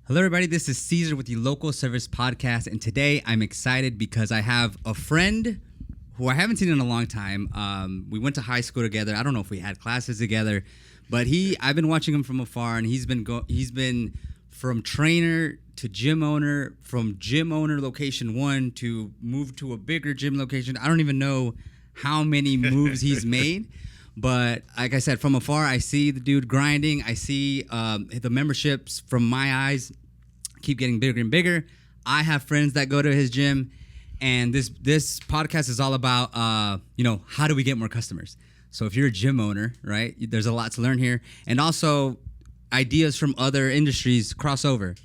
Hello, everybody. This is Caesar with the Local Service Podcast, and today I'm excited because I have a friend who I haven't seen in a long time. We went to high school together. I don't know if we had classes together, but I've been watching him from afar, and he's been from trainer to gym owner, from gym owner location 1 to move to a bigger gym location. I don't even know how many moves he's made. But like I said, from afar, I see the dude grinding. I see the memberships from my eyes keep getting bigger and bigger. I have friends that go to his gym, and this podcast is all about how do we get more customers. So if you're a gym owner, right, there's a lot to learn here, and also ideas from other industries crossover.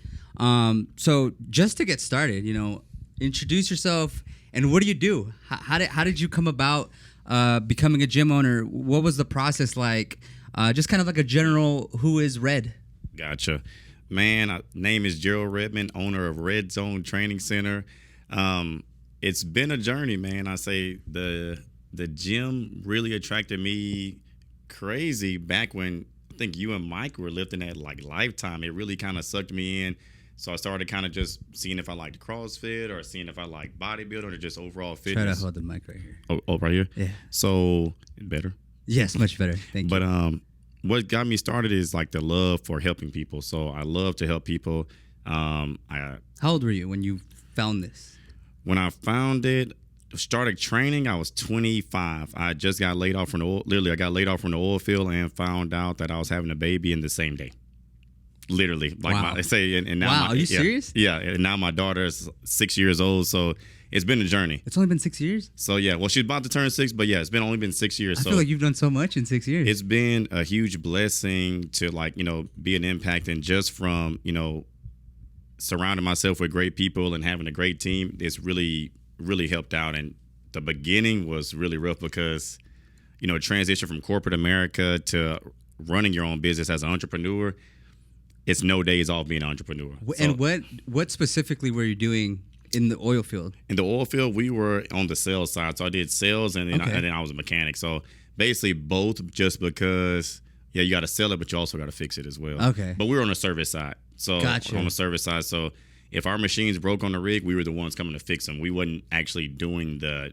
So just to get started, introduce yourself and what do you do? How did you come about becoming a gym owner? What was the process like? Just kind of like a general, who is Red? Gotcha. Man, name is Jerald Redmon, owner of REDZONE Training Center. It's been a journey, man. I say the gym really attracted me crazy back when I think you and Mike were lifting at like Lifetime. It really kind of sucked me in. So I started kind of just seeing if I liked CrossFit or seeing if I liked bodybuilding or just overall fitness. Try to hold the mic right here. Oh, right here? Yeah. So, better? Yes, much better. Thank you. But what got me started is like the love for helping people. So I love to help people. How old were you when you found this? When I found it, started training, I was 25. I just got laid off from the oil. Literally, I got laid off from the oil field and found out that I was having a baby in the same day. Literally, like wow. And now wow, are you serious? Yeah, and now my daughter is 6 years old, so it's been a journey. It's only been 6 years? So yeah, well, she's about to turn 6, but yeah, it's only been 6 years. I feel like you've done so much in 6 years. It's been a huge blessing to be an impact, and just from surrounding myself with great people and having a great team, it's really, really helped out. And the beginning was really rough because transition from corporate America to running your own business as an entrepreneur. It's no days off being an entrepreneur. And what specifically were you doing in the oil field? In the oil field, we were on the sales side. So I did sales and then, I was a mechanic. So basically both, just because, you got to sell it, but you also got to fix it as well. Okay. But we were on the service side. So gotcha. On the service side. So if our machines broke on the rig, we were the ones coming to fix them. We wasn't actually doing the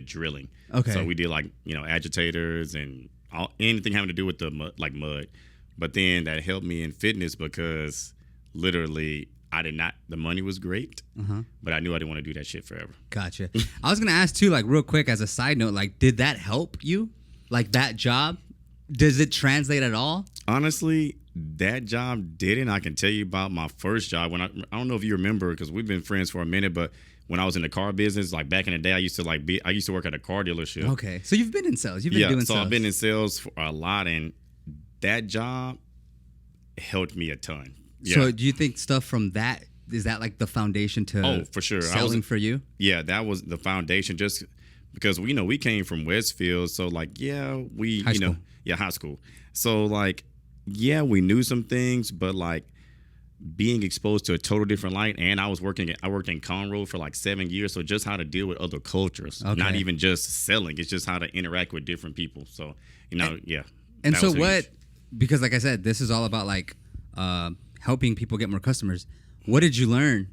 drilling. Okay. So we did agitators and anything having to do with the mud. But then that helped me in fitness because literally the money was great, but I knew I didn't want to do that shit forever. Gotcha. I was going to ask too, real quick as a side note, did that help you? That job? Does it translate at all? Honestly, that job didn't. I can tell you about my first job. When I don't know if you remember, because we've been friends for a minute, but when I was in the car business, back in the day, I used to work at a car dealership. Okay. So you've been in sales. You've been doing sales. So I've been in sales for a lot, and that job helped me a ton. Yeah. So do you think stuff from that, is that the foundation to for sure. selling for you? Yeah, that was the foundation, just because we came from Westfield. So high school. So we knew some things, but being exposed to a total different light. And I worked in Conroe for 7 years. So just how to deal with other cultures, not even just selling. It's just how to interact with different people. So, And so what, because like I said, this is all about helping people get more customers. What did you learn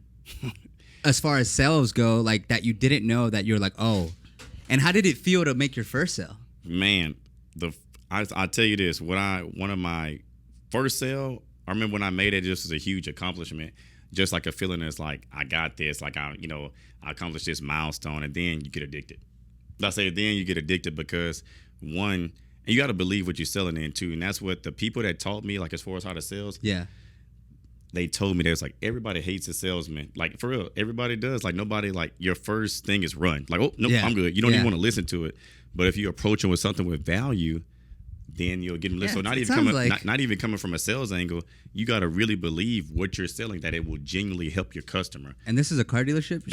as far as sales go, that you didn't know that you're oh, and how did it feel to make your first sale? Man, I'll tell you this, one of my first sale, I remember when I made it, just was a huge accomplishment. Just a feeling that's I got this, I accomplished this milestone, and then you get addicted. I say then you get addicted because one, and you got to believe what you're selling into. And that's what the people that taught me, as far as how to sales. Yeah. They told me there's everybody hates a salesman. For real, everybody does. Nobody, your first thing is run. Oh, nope, I'm good. You don't even want to listen to it. But if you approach them with something with value, then you'll get them listened. So not even coming from a sales angle, you got to really believe what you're selling, that it will genuinely help your customer. And this is a car dealership?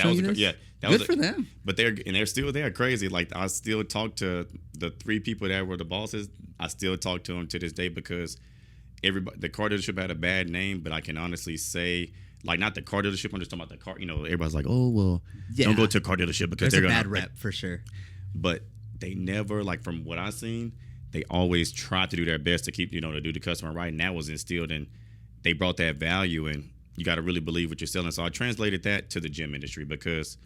Good for them. But they're still there. Crazy. I still talk to the 3 people that were the bosses. I still talk to them to this day because the car dealership had a bad name, but I can honestly say, not the car dealership, I'm just talking about the car. Everybody's oh, well, don't go to a car dealership because they're going to... bad rep for sure. But they never, from what I've seen, they always try to do their best to keep, to do the customer right. And that was instilled, and they brought that value. And you got to really believe what you're selling. So I translated that to the gym industry because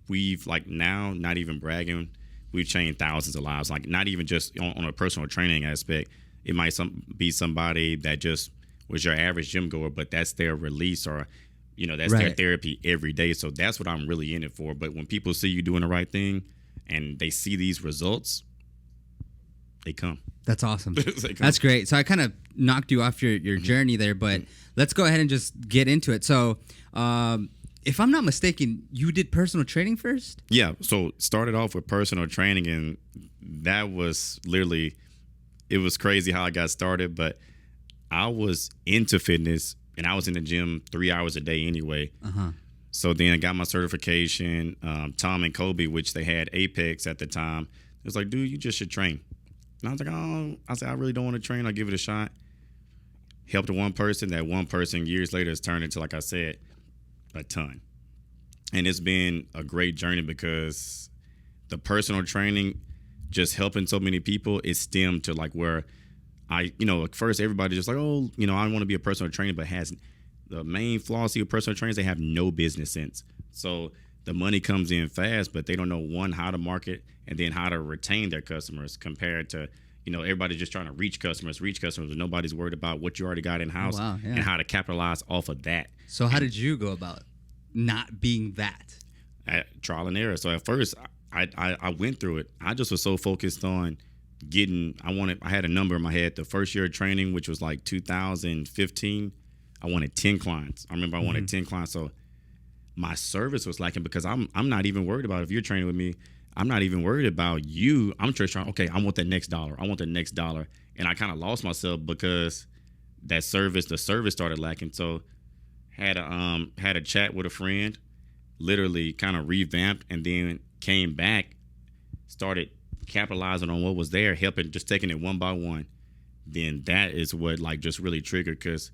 we've like now, not even bragging, we've changed thousands of lives. Like not even just on a personal training aspect. It might be somebody that just was your average gym goer, but that's their release or, you know, that's their therapy every day. So that's what I'm really in it for. But when people see you doing the right thing and they see these results, they come. That's awesome. That's great. So I kind of knocked you off your journey there, but let's go ahead and just get into it. So if I'm not mistaken, you did personal training first? Yeah. So started off with personal training, and that was literally, it was crazy how I got started, but I was into fitness and I was in the gym 3 hours a day anyway. So then I got my certification. Tom and Kobe, which they had Apex at the time, it was like, dude, you just should train. And I was like, oh, I really don't want to train. I'll give it a shot. Helped one person. That one person years later has turned into, like I said, a ton. And it's been a great journey because the personal training, just helping so many people, it stemmed to like where at first everybody just like, oh, I want to be a personal trainer, but has the main flaw of personal trainers, they have no business sense. So the money comes in fast, but they don't know, one, how to market, and then how to retain their customers compared to, everybody just trying to reach customers, but nobody's worried about what you already got in-house and how to capitalize off of that. So how did you go about not being that? Trial and error. So at first, I went through it. I just was so focused on I had a number in my head. The first year of training, which was like 2015, I wanted 10 clients. I remember I wanted 10 clients. So my service was lacking because I'm not even worried about if you're training with me. I'm not even worried about you. I'm just trying, okay, I want that next dollar. I want the next dollar. And I kind of lost myself because the service started lacking. So had a chat with a friend, literally kind of revamped, and then came back, started capitalizing on what was there, just taking it one by one. Then that is what like just really triggered, because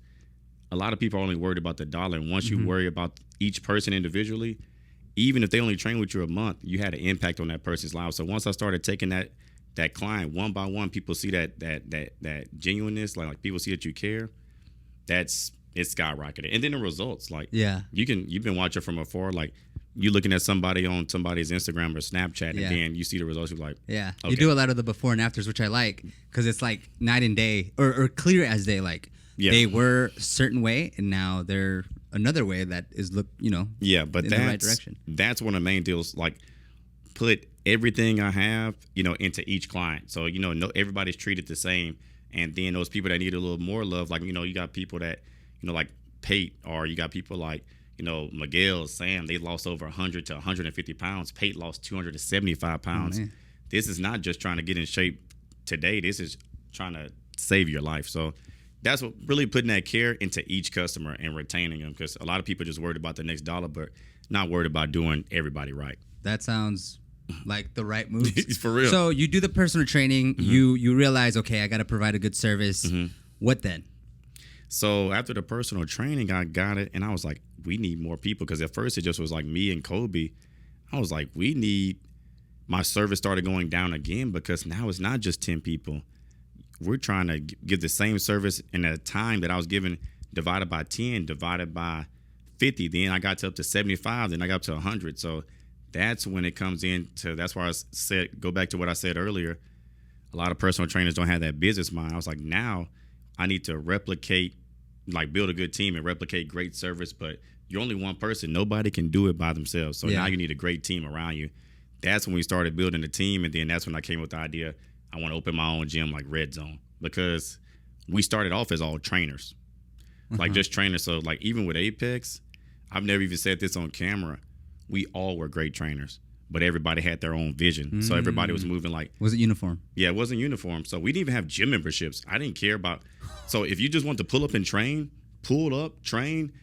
a lot of people are only worried about the dollar. And once you worry about each person individually, even if they only train with you a month, you had an impact on that person's life. So once I started taking that client one by one, people see that genuineness, like people see that you care. It's skyrocketed. And then the results, like you've been watching from afar, like you looking at somebody on somebody's Instagram or Snapchat, and then you see the results. You're like, okay. You do a lot of the before and afters, which I like, because it's like night and day, or clear as day. Like they were a certain way, and now they're another way that is but in the right direction. That's one of the main deals. Like put everything I have, into each client. So everybody's treated the same, and then those people that need a little more love, like you got people that like Pate, or you got people like Miguel, Sam. They lost over 100 to 150 pounds. Pate lost 200 to 75 pounds. This is not just trying to get in shape today. This is trying to save your life. So that's what really putting that care into each customer and retaining them, because a lot of people just worried about the next dollar, but not worried about doing everybody right. That sounds like the right move. For real. So you do the personal training. You realize, okay, I got to provide a good service. What then? So after the personal training, I got it, and I was like, we need more people, because at first it just was like me and Kobe. I was like, my service started going down again, because now it's not just 10 people. We're trying to give the same service in a time that I was giving, divided by 10, divided by 50. Then I got up to 75, then I got up to 100. So that's when it comes into, that's why I said, go back to what I said earlier. A lot of personal trainers don't have that business mind. I was like, now I need to replicate, like build a good team and replicate great service, but you're only one person. Nobody can do it by themselves. So now you need a great team around you. That's when we started building a team, and then that's when I came with the idea, I want to open my own gym like REDZONE, because we started off as all trainers, like just trainers. So like even with Apex, I've never even said this on camera, we all were great trainers, but everybody had their own vision. So everybody was moving like... Was it uniform? Yeah, it wasn't uniform. So we didn't even have gym memberships. I didn't care about... So if you just want to pull up and train, pull up, train,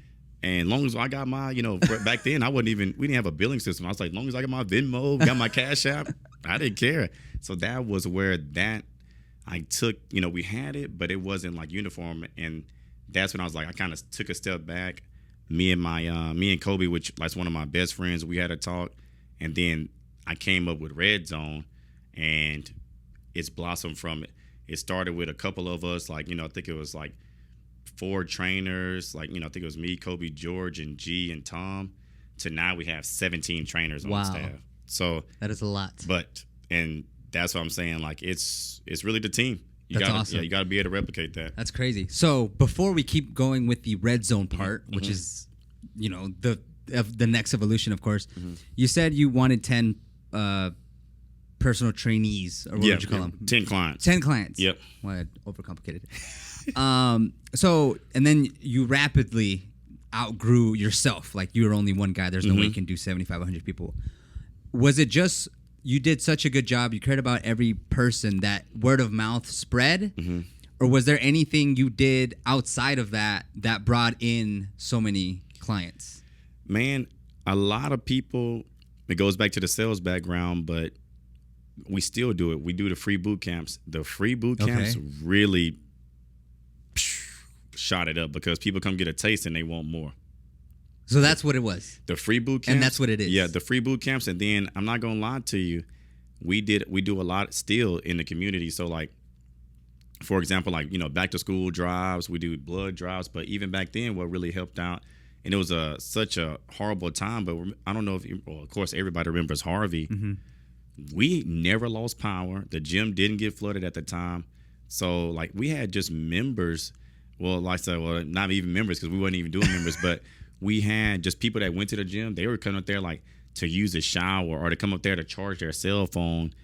and as long as I got my, back then we didn't have a billing system. I was like, as long as I got my Venmo, got my Cash App, I didn't care. So that was where I took, we had it, but it wasn't like uniform. And that's when I was like, I kind of took a step back. Me and Kobe, which like one of my best friends, we had a talk. And then I came up with REDZONE, and it's blossomed from it. It started with a couple of us, like, I think it was like 4 trainers, like, I think it was me, Kobe, George, and G and Tom, to now we have 17 trainers on staff. So that is a lot. And that's what I'm saying. Like, it's really the team. That's awesome. Yeah, you got to be able to replicate that. That's crazy. So before we keep going with the red zone part, which is, the next evolution, of course, you said you wanted 10 personal trainees, or what would you call them? 10 clients. 10 clients. Yep. Well, I overcomplicated it. So, and then you rapidly outgrew yourself. Like, you were only one guy. There's no way you can do 75, 100 people. Was it just you did such a good job, you cared about every person, that word of mouth spread? Or was there anything you did outside of that brought in so many clients? Man, a lot of people, it goes back to the sales background, but we still do it. We do the free boot camps. The free boot camps really shot it up because people come get a taste and they want more. So that's what it was. The free boot camps. And that's what it is. Yeah, the free boot camps. And then I'm not gonna lie to you, we do a lot still in the community. So, like, for example, like, back to school drives, we do blood drives. But even back then, what really helped out, and it was such a horrible time, but I don't know if of course everybody remembers Harvey. We never lost power. The gym didn't get flooded at the time. So, like, we had just members. Well, like I said, not even members because we wasn't even doing members, but we had just people that went to the gym. They were coming up there, like, to use a shower or to come up there to charge their cell phone,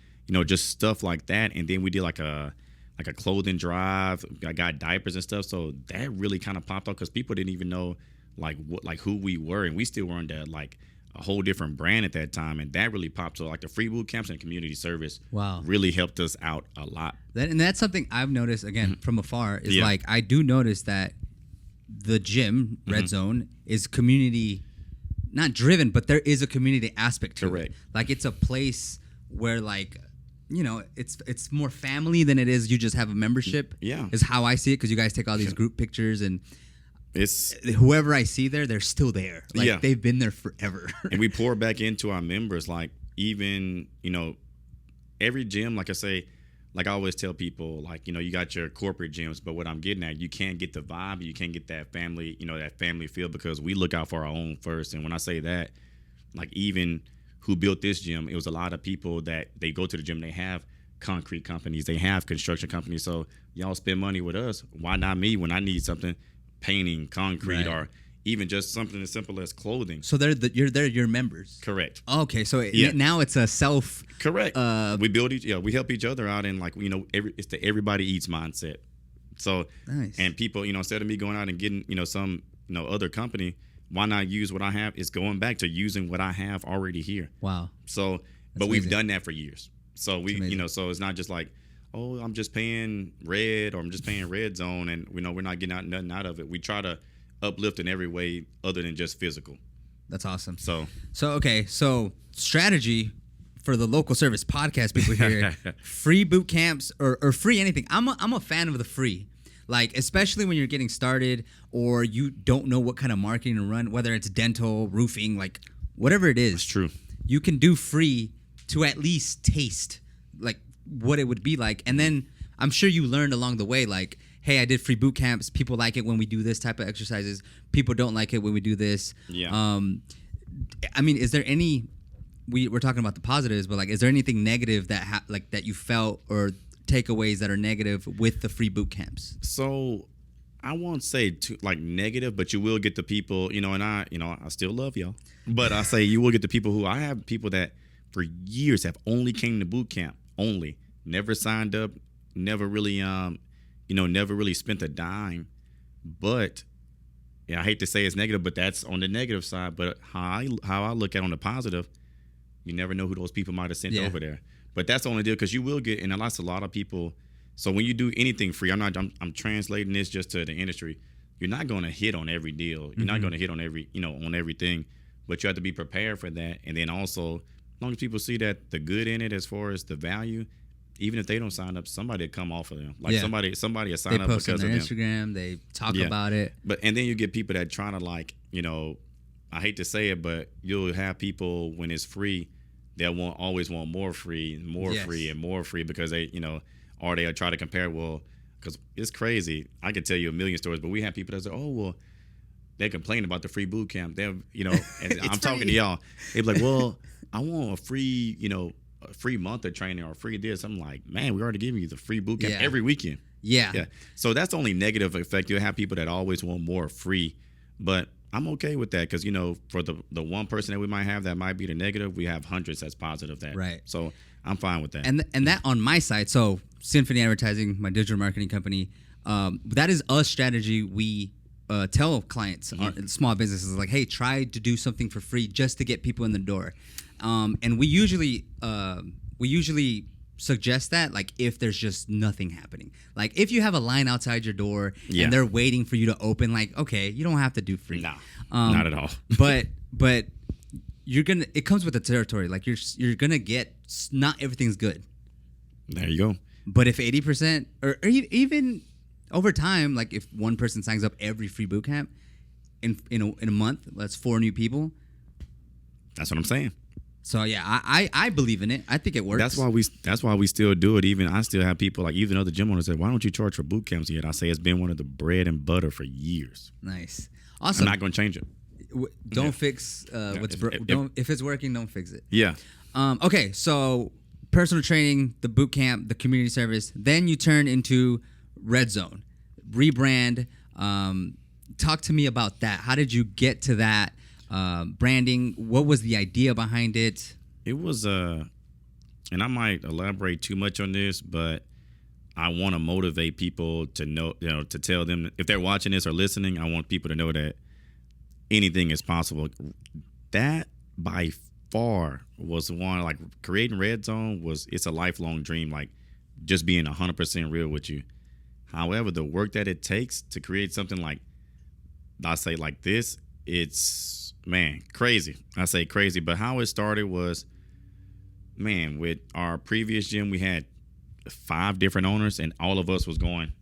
just stuff like that. And then we did like a clothing drive. I got diapers and stuff. So that really kind of popped up because people didn't even know like who we were, and we still weren't that like a whole different brand at that time, and that really popped. So, like, the free boot camps and community service really helped us out a lot. And that's something I've noticed, again, from afar, is like, I do notice that the gym, Red Zone, is community, not driven, but there is a community aspect to it. Like, it's a place where, like, it's more family than it is you just have a membership. Yeah. Is how I see it, because you guys take all these group pictures, and it's whoever I see there, they're still there. Like, they've been there forever. And we pour back into our members. Like, even, every gym, like I say, like I always tell people, like, you got your corporate gyms, but what I'm getting at, you can't get the vibe, you can't get that family, that family feel, because we look out for our own first. And when I say that, like, even who built this gym, it was a lot of people that they go to the gym, they have concrete companies, they have construction companies. So y'all spend money with us. Why not me when I need something? Painting, concrete, or even just something as simple as clothing. So they're your members. Correct. Okay, so now it's a self. Correct. We build we help each other out, and, like, it's the everybody eats mindset. So nice. And people, instead of me going out and getting some other company, why not use what I have? It's going back to using what I have already here. Wow. So, but we've done that for years. So so it's not just like, oh, I'm just paying red, or I'm just paying red zone, and we're not getting nothing out of it. We try to uplift in every way other than just physical. That's awesome. So strategy for the local service podcast people here: free boot camps or free anything. I'm a fan of the free, like, especially when you're getting started or you don't know what kind of marketing to run, whether it's dental, roofing, like, whatever it is. That's true. You can do free to at least taste, like, what it would be like. And then I'm sure you learned along the way, like, hey, I did free boot camps. People like it when we do this type of exercises. People don't like it when we do this. Yeah. I mean, is there any, we're talking about the positives, but, like, is there anything negative that that you felt, or takeaways that are negative with the free boot camps? So I won't say negative, but you will get the people, and I still love y'all, but I say you will get the people I have people that for years have only came to boot camp, never signed up, never really, never really spent a dime. But I hate to say it's negative, but that's on the negative side. But how I look at it on the positive, you never know who those people might have sent over there. But that's the only deal, because you will get, and that's a lot of people. So when you do anything free, I'm translating this just to the industry. You're not going to hit on every deal. You're not going to hit on every, on everything, but you have to be prepared for that. And then also, as long as people see that the good in it, as far as the value, even if they don't sign up, somebody will come off of them. Like somebody will sign up because of them. They post on their Instagram. They talk about it. And then you get people that try to, like, I hate to say it, but you'll have people when it's free, they'll always want more free and more free and more free, because they, or they'll try to compare, well, because it's crazy. I could tell you a million stories, but we have people that say, oh, well, they complain about the free boot camp. They're, you know, and I'm talking to y'all. They'd be like, well, I want a free, you know, a free month of training or free this. I'm like, man, we already giving you the free boot camp every weekend. Yeah. So that's the only negative effect. You'll have people that always want more free, but I'm okay with that because, you know, for the one person that we might have that might be the negative, we have hundreds that's positive that. Right. So I'm fine with that. And that on my side, so Symphony Advertising, my digital marketing company, that is a strategy we tell clients, small businesses, like, hey, try to do something for free just to get people in the door. And we usually suggest that, like, if there's just nothing happening, like if you have a line outside your door and they're waiting for you to open, like, okay, you don't have to do free. No, not at all. but it comes with the territory. Like you're gonna get, not everything's good. There you go. But if 80% or even over time, like if one person signs up every free boot camp in a month, that's 4 new people. That's what I'm saying. So yeah, I believe in it. I think it works. That's why we still do it. Even I still have people, like even other gym owners say, why don't you charge for boot camps yet? I say it's been one of the bread and butter for years. Nice. Awesome. I'm not going to change it. Don't fix if it's working, don't fix it. Yeah. Okay, so personal training, the boot camp, the community service, then you turn into REDZONE, rebrand. Talk to me about that. How did you get to that? Branding, what was the idea behind it? It was and I might elaborate too much on this, but I want to motivate people to know, you know, to tell them if they're watching this or listening, I want people to know that anything is possible. That by far was the one, like creating REDZONE it's a lifelong dream, like just being 100% real with you. However, the work that it takes to create something like, I say like this, it's, man, crazy. I say crazy, but how it started was, man, with our previous gym, we had 5 different owners and all of us was going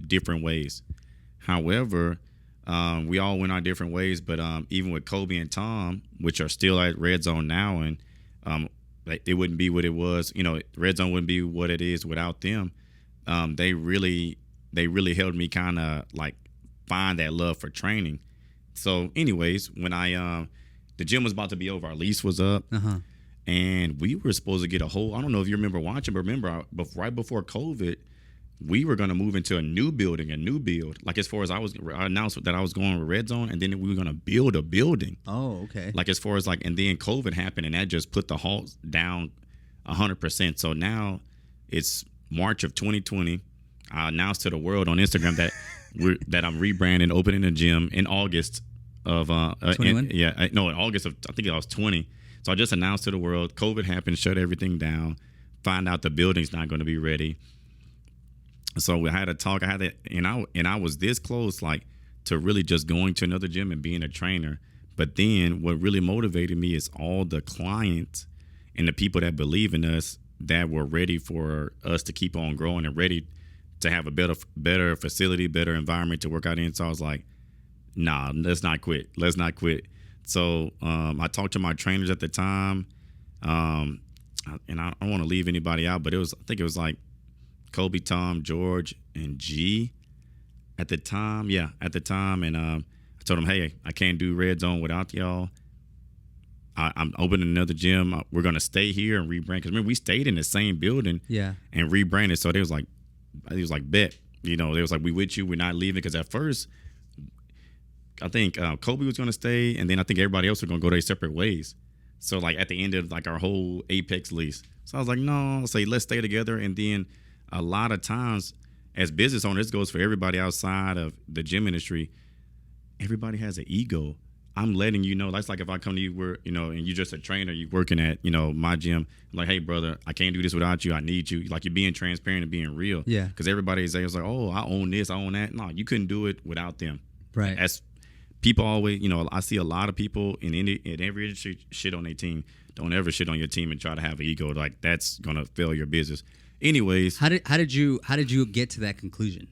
different ways. However, we all went our different ways, but even with Kobe and Tom, which are still at REDZONE now, and it wouldn't be what it was, you know, REDZONE wouldn't be what it is without them. They really helped me kind of like find that love for training. So anyways, when the gym was about to be over, our lease was up, and we were supposed to get I don't know if you remember watching, but remember, right before COVID, we were going to move into a new build. Like as far as I announced that I was going with REDZONE, and then we were going to build a building. Oh, okay. Like as far as like, and then COVID happened, and that just put the halt down 100%. So now it's March of 2020. I announced to the world on Instagram that that I'm rebranding, opening a gym in August of 21. In August of, I think it was 20. So I just announced to the world. COVID happened, shut everything down. Find out the building's not going to be ready. So we had a talk. And I was this close, like, to really just going to another gym and being a trainer. But then what really motivated me is all the clients and the people that believe in us that were ready for us to keep on growing and ready to have a better facility, better environment to work out in. So I was like, nah, let's not quit. So I talked to my trainers at the time, and I don't want to leave anybody out, but I think it was like Kobe, Tom, George, and G at the time. Yeah, at the time. And I told them, hey, I can't do REDZONE without y'all. I'm opening another gym. We're going to stay here and rebrand. Because remember, we stayed in the same building and rebranded. So they was like, bet. You know, they was like, we with you. We're not leaving. Because at first, I think Kobe was going to stay. And then I think everybody else was going to go their separate ways. So, like, at the end of, like, our whole Apex lease. So I was like, no, I'll say, let's stay together. And then a lot of times, as business owners, this goes for everybody outside of the gym industry, everybody has an ego. I'm letting you know, that's like if I come to you, and you're just a trainer, you're working at, my gym, I'm like, hey, brother, I can't do this without you. I need you. Like, you're being transparent and being real. Yeah. Because everybody is like, oh, I own this, I own that. No, you couldn't do it without them. Right. As people always, I see a lot of people in every industry shit on their team. Don't ever shit on your team and try to have an ego. Like, that's going to fail your business. Anyways. How did you get to that conclusion?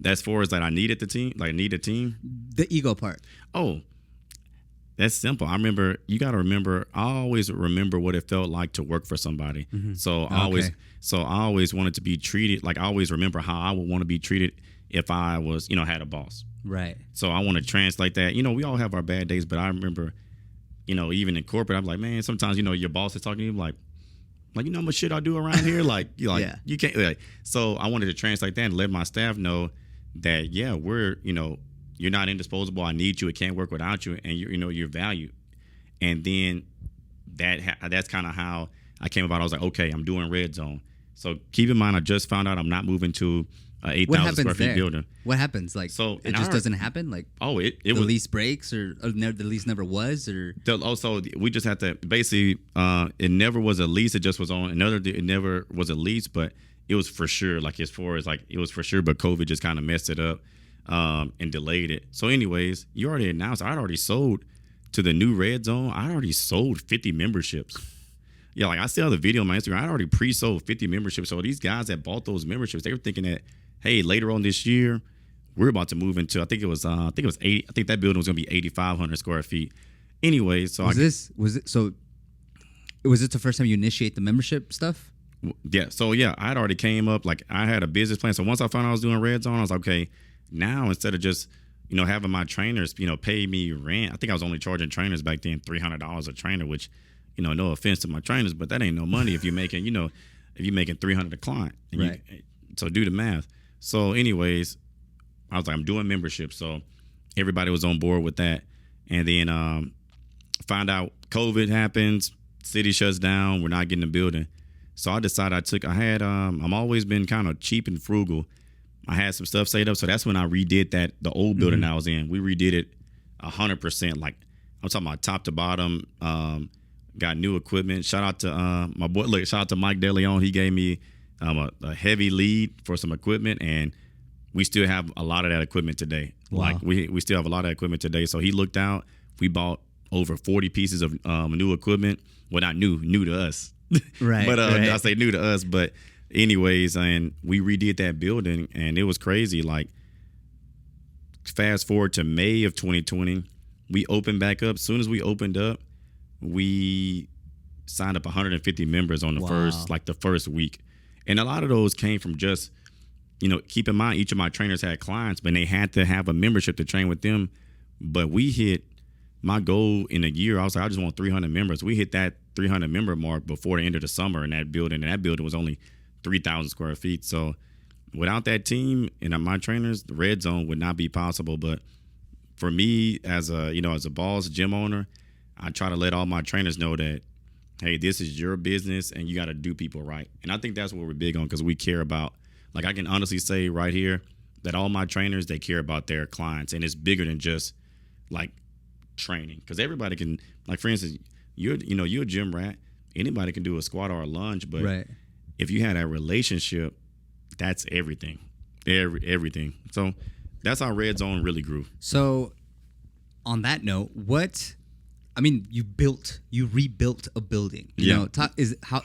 As far as that I needed the team, like need a team? The ego part. Oh, That's simple. I remember, you got to remember, I always remember what it felt like to work for somebody. So I always wanted to be treated, like I always remember how I would want to be treated if I was, had a boss. Right. So I want to translate that. We all have our bad days, but I remember, even in corporate, I'm like, man, sometimes, your boss is talking to you like, you know how much shit I do around here? Like, Yeah. You can't, like, so I wanted to translate that and let my staff know that, yeah, we're, you're not indisposable. I need you. It can't work without you. And you're valued. And then that's kind of how I came about. I was like, okay, I'm doing Red Zone. So keep in mind, I just found out I'm not moving to an 8,000 square feet building. What happens? Like, so it just doesn't happen? Like, the lease breaks, or the lease never was? Or so we just had to basically, it never was a lease. It just was on another, it never was a lease, but it was for sure. Like, as far as like, it was for sure, but COVID just kind of messed it up. And delayed it. So anyways, you already announced, I'd already sold to the new Red Zone. I already sold 50 memberships. Yeah, like I still have the video on my Instagram. I already pre-sold 50 memberships. So these guys that bought those memberships, they were thinking that, hey, later on this year, we're about to move into, I think that building was gonna be 8,500 square feet. Anyway, so was this the first time you initiate the membership stuff? Yeah. So yeah, I'd already came up, like I had a business plan. So once I found out I was doing Red Zone, I was like, okay, now instead of just having my trainers pay me rent, I think I was only charging trainers back then $300 a trainer, which no offense to my trainers, but that ain't no money if you're making $300 a client. Right. So do the math. So anyways, I was like, I'm doing membership, so everybody was on board with that. And then find out COVID happens, city shuts down, we're not getting the building. So I decided I'm always been kind of cheap and frugal. I had some stuff saved up, so that's when I redid the old building I was in. We redid it 100%. Like, I'm talking about top to bottom. Got new equipment. Shout out to my boy. Look, shout out to Mike DeLeon. He gave me a heavy lead for some equipment, and we still have a lot of that equipment today. Wow. Like, we still have a lot of equipment today. So he looked out. We bought over 40 pieces of new equipment. Well, not new to us. Right. But right. I say new to us, but. Anyways, and we redid that building, and it was crazy. Like, fast forward to May of 2020, we opened back up. As soon as we opened up, we signed up 150 members on the first week. And a lot of those came from just, keep in mind, each of my trainers had clients, but they had to have a membership to train with them. But we hit my goal in a year. I was like, I just want 300 members. We hit that 300 member mark before the end of the summer in that building, and that building was only 3,000 square feet. So without that team and my trainers, the Red Zone would not be possible. But for me, as a boss, gym owner, I try to let all my trainers know that, hey, this is your business and you got to do people right. And I think that's what we're big on, because we care about, like, I can honestly say right here that all my trainers, they care about their clients, and it's bigger than just like training. Because everybody can, like, for instance, you're a gym rat. Anybody can do a squat or a lunge, but right. If you had that relationship, that's everything. Everything. So that's how Red Zone really grew. So on that note, you rebuilt a building.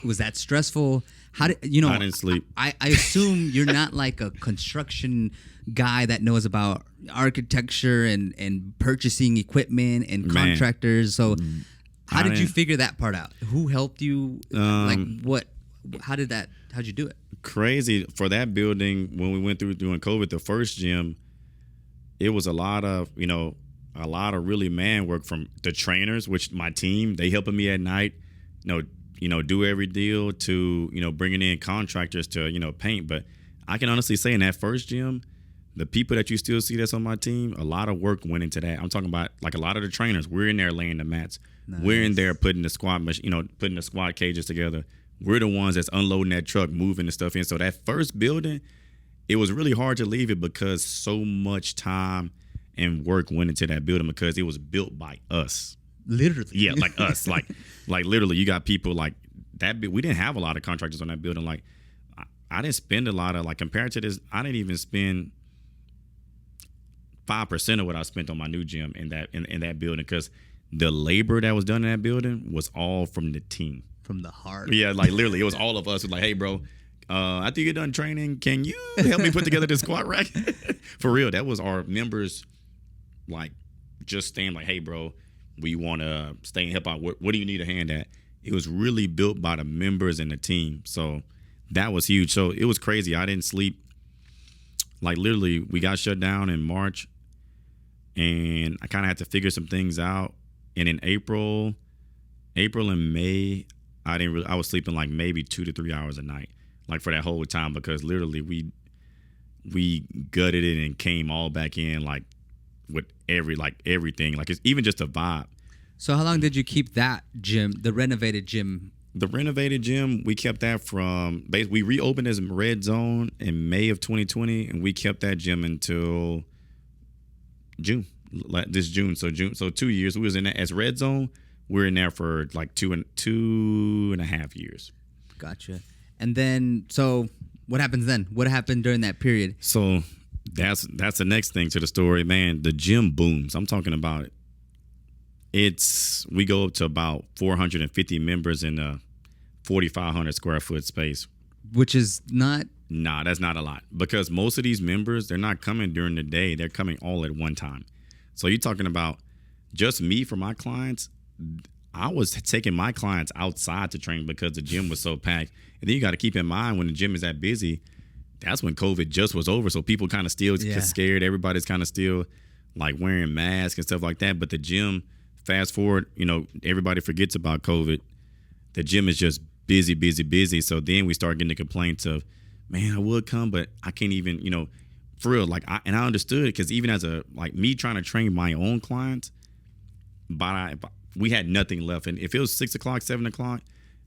Was that stressful? How did I didn't sleep. I assume you're not like a construction guy that knows about architecture and purchasing equipment and contractors. So how did you figure that part out? Who helped you? How'd you do it? Crazy. For that building, when we went through doing COVID, the first gym, it was a lot of really man work from the trainers, which my team, they helping me at night, do every deal, to, bringing in contractors to, paint. But I can honestly say in that first gym, the people that you still see that's on my team, a lot of work went into that. I'm talking about, like, a lot of the trainers, we're in there laying the mats. Nice. We're in there putting the squat cages together. We're the ones that's unloading that truck, moving the stuff in. So that first building, it was really hard to leave it because so much time and work went into that building, because it was built by us. Literally. Yeah, like us. like literally, you got people like that. We didn't have a lot of contractors on that building. Like, I didn't spend a lot of, like, compared to this, I didn't even spend 5% of what I spent on my new gym in that building, because the labor that was done in that building was all from the team. From the heart. Yeah, like, literally, it was all of us. Like, hey, bro, after you get done training, can you help me put together this squat rack? For real, that was our members, like, just staying like, hey, bro, We want to stay and help out. What do you need a hand at? It was really built by the members and the team. So that was huge. So it was crazy. I didn't sleep. Like literally, we got shut down in March, and I kind of had to figure some things out. And in April and May, I was sleeping like maybe 2 to 3 hours a night, like for that whole time, because literally we gutted it and came all back in like with everything. Like it's even just a vibe. So how long did you keep that gym, the renovated gym? The renovated gym, we kept that we reopened as REDZONE in May of 2020, and we kept that gym until June, this June. So 2 years. We was in that as REDZONE. We're in there for like two and a half years. Gotcha. And then, so what happens then? What happened during that period? So that's the next thing to the story, man. The gym booms. I'm talking about it. We go up to about 450 members in a 4,500 square foot space. Which is not... Nah, that's not a lot. Because most of these members, they're not coming during the day. They're coming all at one time. So you're talking about just me for my clients. I was taking my clients outside to train because the gym was so packed. And then you got to keep in mind, when the gym is that busy, that's when COVID just was over. So people kind of still get scared. Everybody's kind of still like wearing masks and stuff like that. But the gym... Fast forward, everybody forgets about COVID. The gym is just busy, busy, busy. So then we start getting the complaints of, man, I would come, but I can't even, for real. Like, I understood, because even as me trying to train my own clients, we had nothing left. And if it was 6 o'clock, 7 o'clock,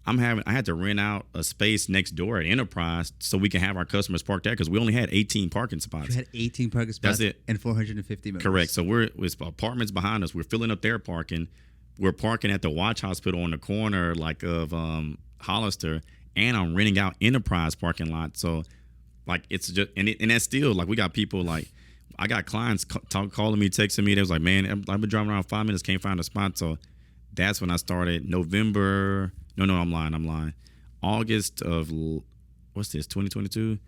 I had to rent out a space next door at Enterprise so we can have our customers park there, because we only had 18 parking spots. You had 18 parking spots. That's it. And 450 members. Correct. So with apartments behind us. We're filling up their parking. We're parking at the Watch Hospital on the corner of Hollister, and I'm renting out Enterprise parking lot. So it's just and that's still we got people I got clients calling me, texting me. They was like, man, I've been driving around 5 minutes, can't find a spot. So that's when I started. November. No, I'm lying. August of, what's this, 2022?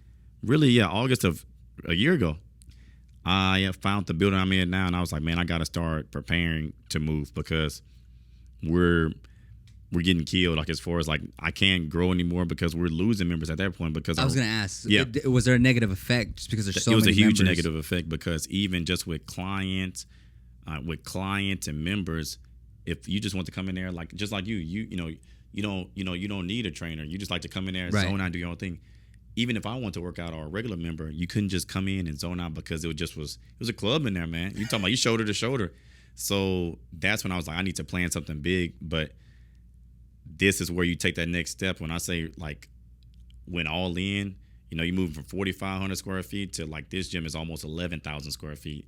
Really, yeah, August of a year ago. I found the building I'm in now, and I was like, man, I got to start preparing to move, because we're getting killed. As far as I can't grow anymore, because we're losing members at that point. Because I was going to ask, yeah, was there a negative effect just because there's so many members? It was a huge negative effect, because even just with clients and members, if you just want to come in there, just like you don't need a trainer. You just like to come in there and zone out, do your own thing. Even if I want to work out, or a regular member, you couldn't just come in and zone out, because it was a club in there, man. You talking about you shoulder to shoulder. So that's when I was like, I need to plan something big. But this is where you take that next step. When I say when all in, you move from 4,500 square feet to this gym is almost 11,000 square feet.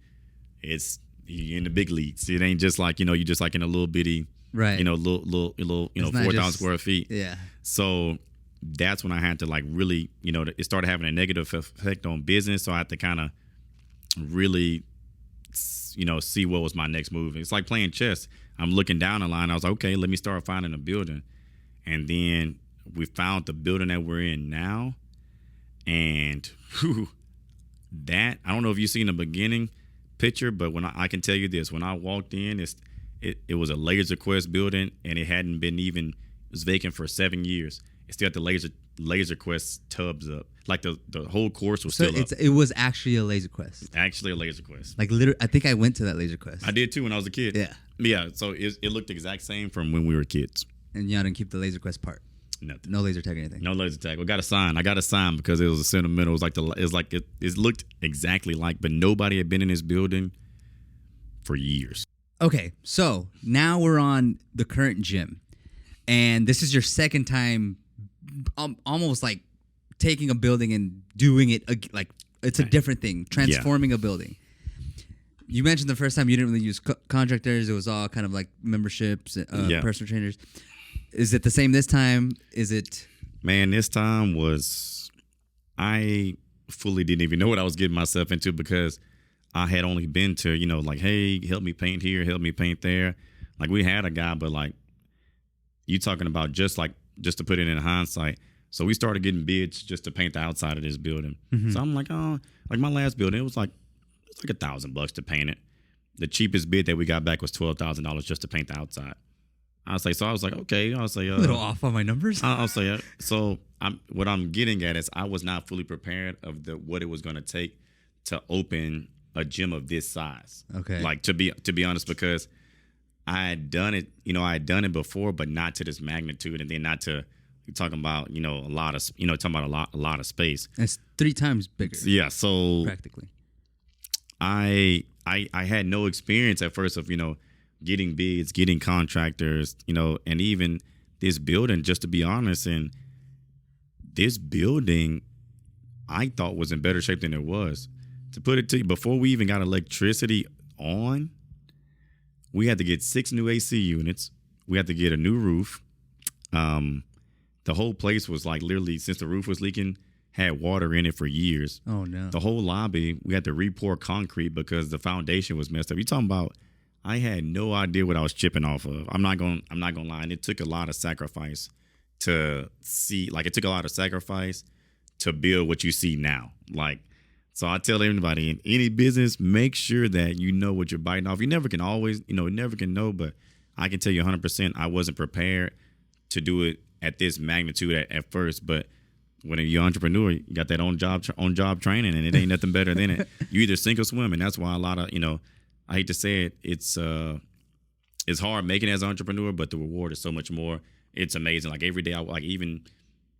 You're in the big leagues. It ain't just you just in a little bitty. Right. Little 4,000 square feet. Yeah. So that's when I had to really, it started having a negative effect on business. So I had to kind of really, see what was my next move. It's like playing chess. I'm looking down the line. I was like, okay, let me start finding a building. And then we found the building that we're in now. And I don't know if you've seen the beginning picture, but I can tell you this, when I walked in, it was a Laser Quest building, and it hadn't been it was vacant for 7 years. It still had the Laser Quest tubs up. The whole course was still up. It was actually a Laser Quest. Actually a Laser Quest. Literally, I think I went to that Laser Quest. I did too when I was a kid. Yeah. Yeah, so it looked the exact same from when we were kids. And y'all didn't keep the Laser Quest part? Nothing. No laser tag or anything? No laser tag. I got a sign because it was a sentimental. It looked exactly but nobody had been in this building for years. Okay, so now we're on the current gym, and this is your second time, almost taking a building and doing it it's a different thing, transforming a building. You mentioned the first time you didn't really use contractors; it was all kind of memberships, personal trainers. Is it the same this time? Is it? Man, this time I fully didn't even know what I was getting myself into, because I had only been to, hey, help me paint here, help me paint there. We had a guy, but you talking about just to put it in hindsight. So we started getting bids just to paint the outside of this building. Mm-hmm. So I'm my last building, it was $1,000 to paint it. the cheapest bid that we got back was $12,000 just to paint the outside. I was like, okay. I was like, a little off on my numbers. I was like, so what I'm getting at is I was not fully prepared of what it was going to take to open a gym of this size. Okay. Like to be honest, because I had done it, I had done it before, but not to this magnitude, and then not to. You're talking about, a lot of, talking about a lot of space. It's 3 times bigger. Yeah, so practically. I had no experience at first of, getting bids, getting contractors, and even this building, just to be honest, and this building I thought was in better shape than it was. To put it to you, before we even got electricity on, we had to get 6 new AC units. We had to get a new roof. The whole place was like literally, since the roof was leaking, had water in it for years. Oh no! The whole lobby, we had to re-pour concrete because the foundation was messed up. You talking about? I had no idea what I was chipping off of. I'm not gonna lie. And it took a lot of sacrifice to see. Like, it took a lot of sacrifice to build what you see now. Like, so I tell everybody in any business, make sure that you know what you're biting off. You never can always, never can know. But I can tell you 100%, I wasn't prepared to do it at this magnitude at first. But when you're an entrepreneur, you got that on job training, and it ain't nothing better than it. You either sink or swim, and that's why a lot of, I hate to say it, it's hard making it as an entrepreneur, but the reward is so much more. It's amazing. Like every day, like even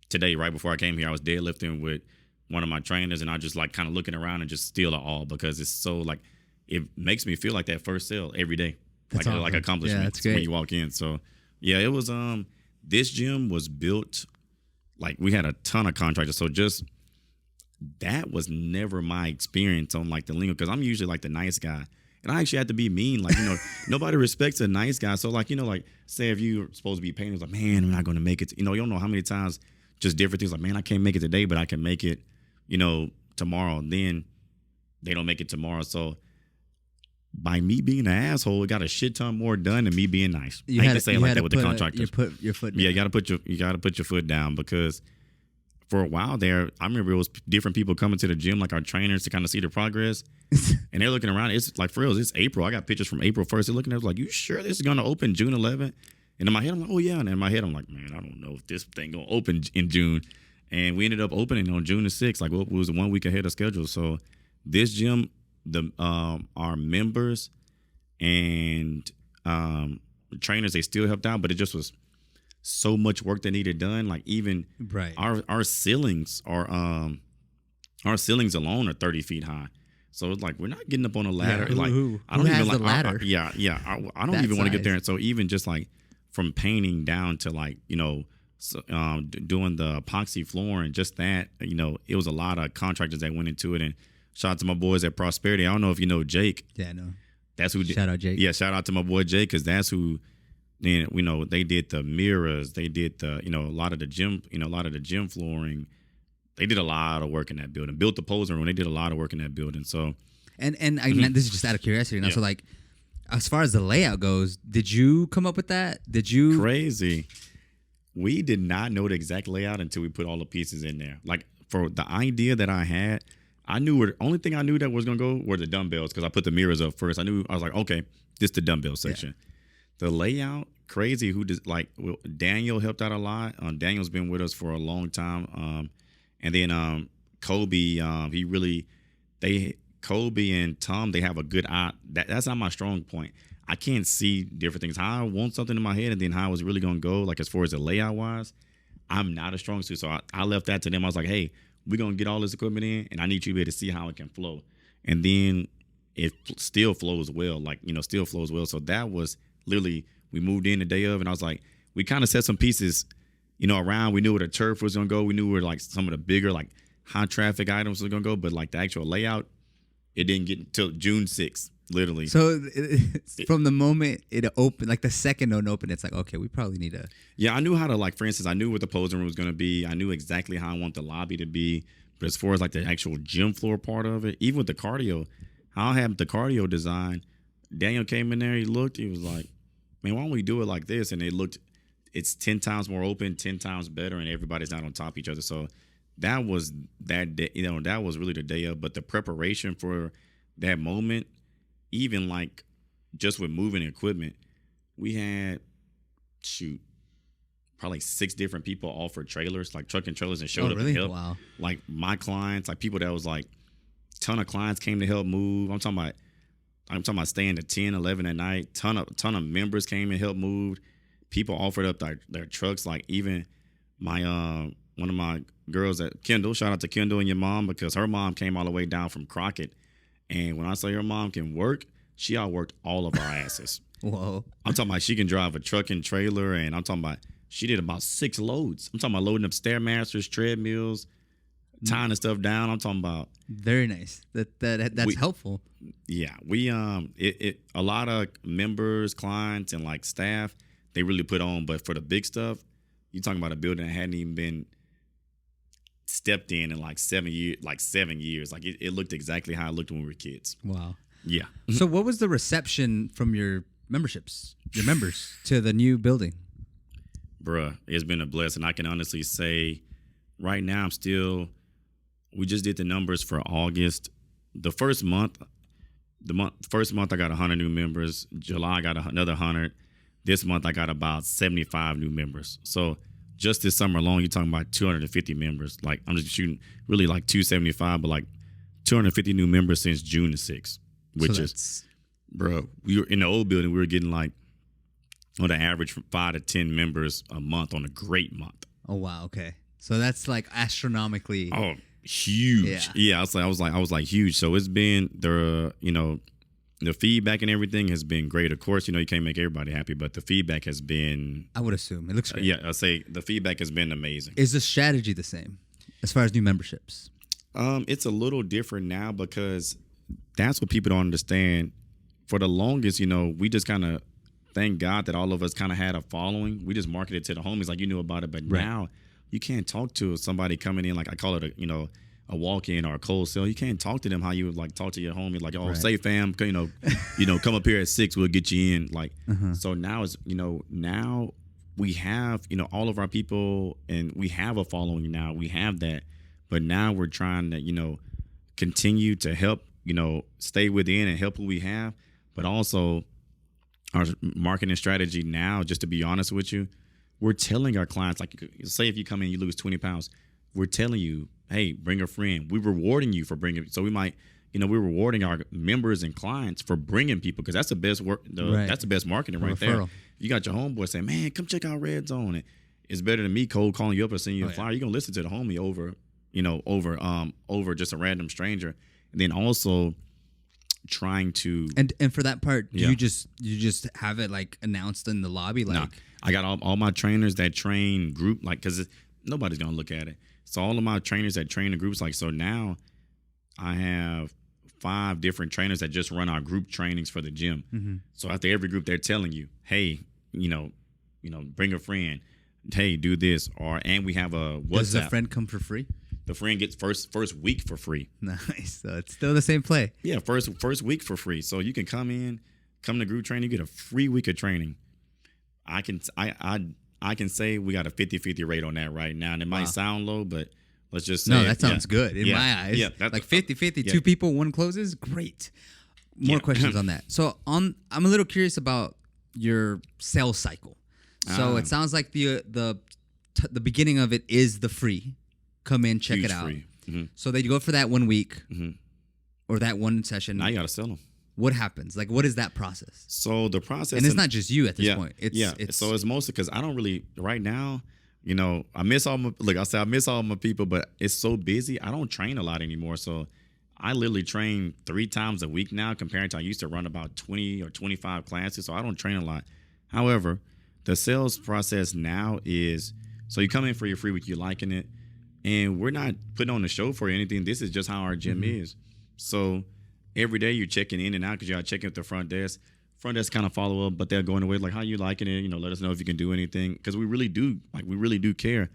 today, right before I came here, I was deadlifting with one of my trainers, and I just like kind of looking around and just still all because it's so like, it makes me feel like that first sale every day. That's like awesome. Like accomplishment. Yeah, that's great. When you walk in. So yeah, it was this gym was built, like we had a ton of contractors. So just that was never my experience on like the lingo, because I'm usually like the nice guy. And I actually had to be mean. Like, nobody respects a nice guy. So like, like say if you're supposed to be painting, it's like, man, I'm not going to make it. You don't know how many times just different things like, man, I can't make it today, but I can make it, tomorrow. And then they don't make it tomorrow. So by me being an asshole, it got a shit ton more done than me being nice. I hate to say it like that with the contractors. You put your foot down. Yeah, you gotta put your foot down, because for a while there, I remember it was different people coming to the gym, like our trainers, to kind of see the progress. And they're looking around. It's like, for real, it's April. I got pictures from April 1st. They're looking at it like, you sure this is gonna open June 11th? And in my head, I'm like, oh yeah. And in my head, I'm like, man, I don't know if this thing gonna open in June. And we ended up opening on June the 6th. Like, it was 1 week ahead of schedule. So this gym, our members and trainers, they still helped out, but it just was so much work that needed done. Like even right. our ceilings alone are 30 feet high. So it's like, we're not getting up on a ladder. Yeah, I don't even has like the ladder. I don't even want to get there. And so even just like from painting down to like, doing the epoxy flooring, just that, it was a lot of contractors that went into it. And shout out to my boys at Prosperity. I don't know if you know Jake. Yeah, no. That's who. Shout out Jake. Yeah, shout out to my boy Jake, because that's who. Then they did the mirrors. They did the a lot of the gym flooring. They did a lot of work in that building. Built the poser room. They did a lot of work in that building. So, and I mean, this is just out of curiosity. Now, so like, as far as the layout goes, did you come up with that? Did you? Crazy. We did not know the exact layout until we put all the pieces in there. Like, for the idea that I had, I knew where. Only thing I knew that was gonna go were the dumbbells, because I put the mirrors up first. I was like, okay, this is the dumbbell section. Yeah. The layout, crazy. Daniel helped out a lot. Daniel's been with us for a long time. And then Kobe, Kobe and Tom, they have a good eye. That's not my strong point. I can't see different things. How I want something in my head, and then how it's really gonna go. Like, as far as the layout wise, I'm not a strong suit. So I left that to them. I was like, hey, we're going to get all this equipment in, and I need you to be able to see how it can flow. And then it still flows well, still flows well. So that was literally, we moved in the day of, and I was like, we kind of set some pieces, around. We knew where the turf was going to go. We knew where, like, some of the bigger, like, high traffic items were going to go. But, like, the actual layout, it didn't get until June 6th, literally. So from the moment it opened, like the second it opened, it's like, okay, we probably need to. Yeah, I knew how to, like, for instance, I knew what the posing room was going to be. I knew exactly how I want the lobby to be. But as far as, like, the actual gym floor part of it, even with the cardio, how I had the cardio design, Daniel came in there, he looked, he was like, man, why don't we do it like this? And it's 10 times more open, 10 times better, and everybody's not on top of each other. So that was that day, that was really the day of. But the preparation for that moment, even like just with moving equipment, we had probably 6 different people offer trailers, like trucking trailers, and showed up really? to help. Wow. Like my clients, like people that was like ton of clients came to help move. I'm talking about staying to 10, 11 at night. Ton of members came and helped move. People offered up their trucks. Like even my one of my girls at Kendall, shout out to Kendall and your mom, because her mom came all the way down from Crockett. And when I say her mom can work, she outworked all of our asses. Whoa. I'm talking about she can drive a truck and trailer, and I'm talking about she did about 6 loads. I'm talking about loading up Stairmasters, treadmills, tying the stuff down. I'm talking about very nice. That's helpful. Yeah, we a lot of members, clients, and like staff, they really put on. But for the big stuff, you talking about a building that hadn't even been stepped in like 7 years. Like it looked exactly how it looked when we were kids. Wow. Yeah. So what was the reception from your members to the new building? Bruh, it's been a blessing. I can honestly say right now we just did the numbers for August. The first month I got 100 new members. July I got another 100. This month I got about 75 new members. So just this summer alone, you're talking about 250 members. Like I'm just shooting really like 275, but like 250 new members since June the 6th, which is, bro, we were in the old building. We were getting like on the average from 5 to 10 members a month on a great month. Oh wow, okay. So that's like astronomically. Oh, huge. Yeah, I was like huge. So it's been the feedback and everything has been great. Of course, you can't make everybody happy, but the feedback has been, I would assume it looks great. Yeah, I say the feedback has been amazing. Is the strategy the same as far as new memberships? It's a little different now because that's what people don't understand. For the longest, we just kind of thank God that all of us kind of had a following. We just marketed to the homies like you knew about it, but now you can't talk to somebody coming in, like I call it a walk-in or a cold sale. You can't talk to them how you would like talk to your homie, like, oh, say fam, come up here at 6, we'll get you in. Like, so now it's, now we have, all of our people, and we have a following now. We have that, but now we're trying to, continue to help, stay within and help who we have, but also our marketing strategy now, just to be honest with you, we're telling our clients, like, say if you come in, you lose 20 pounds, we're telling you, hey, bring a friend. We're rewarding you for bringing. So we might, we're rewarding our members and clients for bringing people, because that's the best work. That's the best marketing right there. You got your homeboy saying, man, come check out REDZONE. And it's better than me cold calling you up or sending you a flyer. You're gonna listen to the homie over just a random stranger. And then also trying to and for that part, do you just have it like announced in the lobby? Like, no, I got all my trainers that train group, like, because nobody's gonna look at it. So all of my trainers that train the groups, like, so now I have 5 different trainers that just run our group trainings for the gym. So after every group, they're telling you, hey, bring a friend. Hey, do this. And we have a WhatsApp. Does the friend come for free? The friend gets first week for free. Nice. So it's still the same play. Yeah, first week for free. So you can come to group training, you get a free week of training. I can say we got a 50-50 rate on that right now. And it might sound low, but let's just say. No, that sounds good in my eyes. Yeah, like 50-50, 2 people, 1 closes. Great. More questions on that. So I'm a little curious about your sales cycle. So it sounds like the beginning of it is the free. Come in, check it out. Free. So they go for that 1 week or that 1 session. Now you got to sell them. What happens? Like, what is that process? So the process, and it's not just you at this point. So it's mostly because I don't really right now. I miss all my people, but it's so busy. I don't train a lot anymore. So I literally train 3 times a week now, compared to I used to run about 20 or 25 classes. So I don't train a lot. However, the sales process now is, so you come in for your free week, you're liking it, and we're not putting on a show for you or anything. This is just how our gym is. So every day you're checking in and out, because you got to check in with the front desk. Front desk kind of follow up, but they're going away like, how you liking it? Let us know if you can do anything, because we really do care.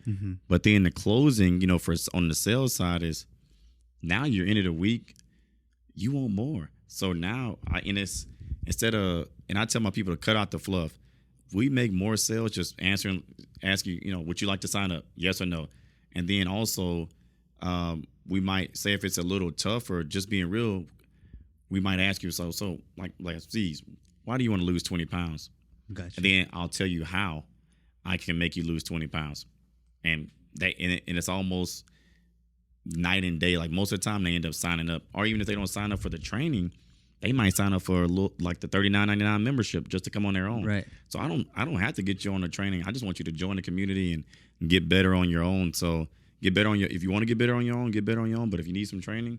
But then the closing, on the sales side is, now you're in it a week, you want more. So now I tell my people to cut out the fluff. We make more sales just ask you, would you like to sign up? Yes or no? And then also, we might say if it's a little tough, or just being real, we might ask you, so like geez, why do you want to lose 20 pounds? Gotcha. And then I'll tell you how I can make you lose 20 pounds. And it's almost night and day. Like most of the time they end up signing up, or even if they don't sign up for the training, they might sign up for like the $39.99 membership just to come on their own. Right. So I don't have to get you on the training. I just want you to join the community and get better on your own. So get better if you want to get better on your own, get better on your own. But if you need some training,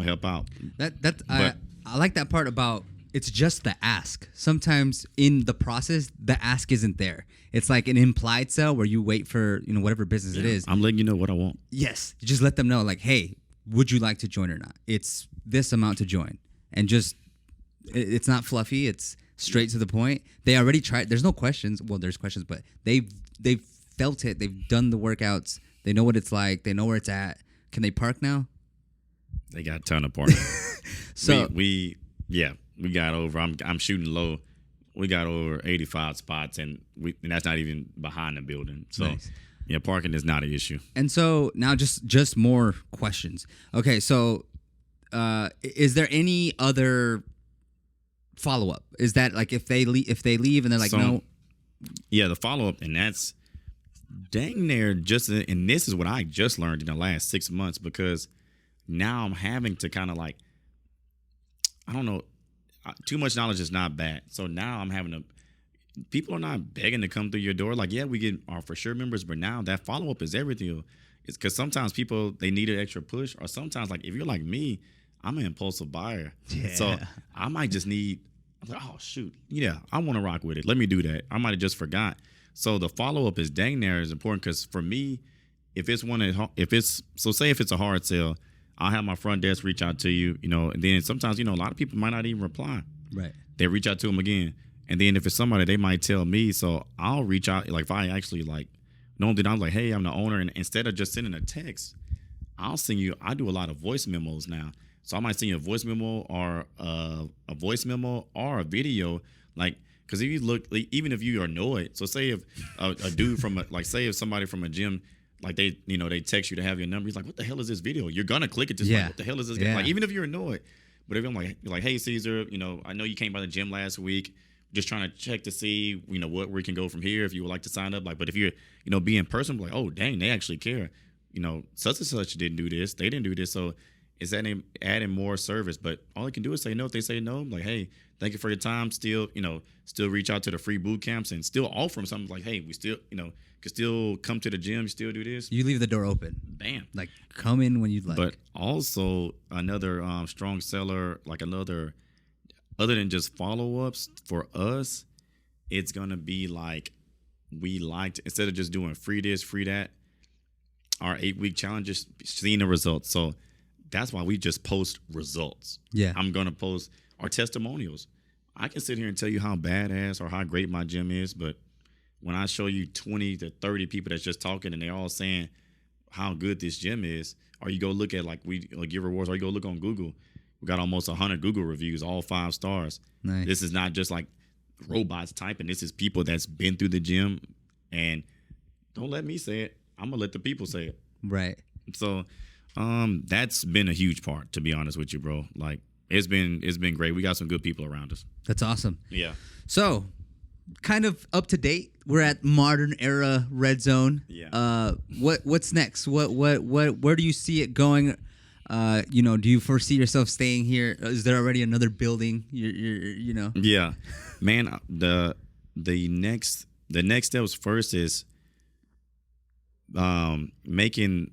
help out. I like that part about it's just the ask. Sometimes in the process, the ask isn't there. It's like an implied sell where you wait for, whatever business it is. I'm letting you know what I want. Yes. You just let them know, like, hey, would you like to join or not? It's this amount to join. And just, it's not fluffy. It's straight to the point. They already tried. There's no questions. Well, there's questions, but they've felt it. They've done the workouts. They know what it's like. They know where it's at. Can they park now? They got a ton of parking. So we got over. I'm shooting low. We got over 85 spots, and that's not even behind the building. So, nice. Yeah, parking is not an issue. And so now just more questions. Okay, so is there any other follow up? Is that like if they leave and they're like no? Yeah, the follow up, and that's dang near just. And this is what I just learned in the last 6 months, because now I'm having to kind of like, I don't know. Too much knowledge is not bad. So now I'm having to, people are not begging to come through your door. Like, yeah, we get our for sure members, but now that follow up is everything. It's because sometimes people, they need an extra push, or sometimes, like, if you're like me, I'm an impulsive buyer. Yeah. So I might just need, oh, shoot. Yeah, I want to rock with it. Let me do that. I might have just forgot. So the follow up is dang near is important, because for me, say if it's a hard sell, I'll have my front desk reach out to you, and then sometimes, a lot of people might not even reply. Right. They reach out to them again. And then if it's somebody, they might tell me. So I'll reach out. Like, if I actually know that I'm like, hey, I'm the owner. And instead of just sending a text, I do a lot of voice memos now. So I might send you a voice memo or a video. Like, because if you look, even if you are annoyed. So say if a dude if somebody from a gym, like they text you to have your number. He's like, what the hell is this video? You're going to click it. Just like, what the hell is this? Yeah. Like, even if you're annoyed. But if I'm like, hey, Caesar, I know you came by the gym last week. Just trying to check to see, what we can go from here if you would like to sign up. Like, but if you're, be in person, like, oh, dang, they actually care. Such and such didn't do this. They didn't do this. So it's adding more service. But all they can do is say no. If they say no, I'm like, hey, thank you for your time. Still reach out to the free boot camps and still offer them something like, hey, we still, can still come to the gym, still do this. You leave the door open. Bam. Like, come in when you'd like. But also another strong seller, other than just follow-ups for us, it's going to be like, instead of just doing free this, free that, our 8-week challenge is seeing the results. So that's why we just post results. Yeah. I'm going to post our testimonials. I can sit here and tell you how badass or how great my gym is, but when I show you 20 to 30 people that's just talking and they're all saying how good this gym is, or you go look at Give Rewards, or you go look on Google, we got almost 100 Google reviews, all 5 stars. Nice. This is not just like robots typing. This is people that's been through the gym, and don't let me say it. I'm gonna let the people say it. Right. So that's been a huge part, to be honest with you, bro. Like, it's been great. We got some good people around us. That's awesome. Yeah. So, kind of up to date. We're at modern era Red Zone. Yeah. What's next? Where do you see it going? Do you foresee yourself staying here? Is there already another building? Yeah, man. The next steps first is making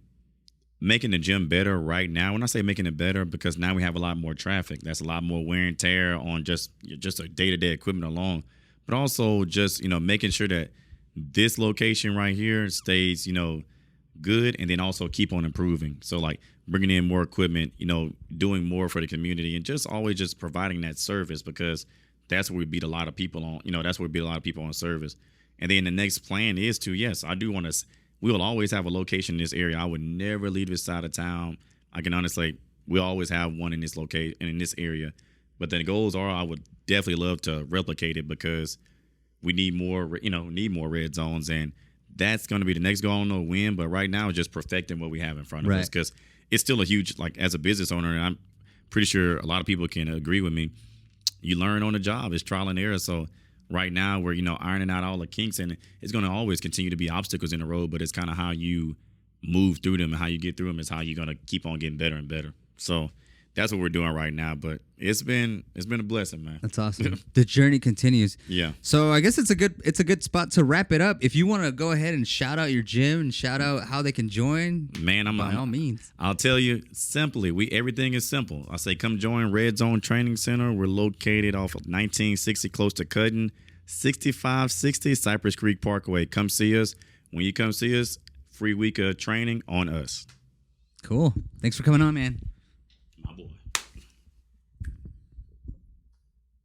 the gym better right now. When I say making it better, because now we have a lot more traffic. That's a lot more wear and tear on just a day-to-day equipment alone. But also just, making sure that this location right here stays, good, and then also keep on improving. So like bringing in more equipment, doing more for the community, and just always just providing that service, because that's where we beat a lot of people on, that's where we beat a lot of people on service. And then the next plan is to, yes, I do want to, we will always have a location in this area. I would never leave this side of town. I can honestly, we'll always have one in this location, in this area. But the goals are, I would definitely love to replicate it, because we need more red zones, and that's going to be the next goal. I don't know when, but right now it's just perfecting what we have in front of us, because it's still a huge, like, as a business owner, and pretty sure a lot of people can agree with me. You learn on the job. It's trial and error. So right now we're, ironing out all the kinks, and it's going to always continue to be obstacles in the road, but it's kind of how you move through them and how you get through them is how you're going to keep on getting better and better. So that's what we're doing right now, but it's been a blessing, man. That's awesome. The journey continues. Yeah. So I guess it's a good spot to wrap it up. If you want to go ahead and shout out your gym and shout out how they can join, man, by all means. I'll tell you simply, everything is simple. I say come join REDZONE Training Center. We're located off of 1960 close to Cutting, 6560 Cypress Creek Parkway. Come see us. When you come see us, free week of training on us. Cool. Thanks for coming on, man.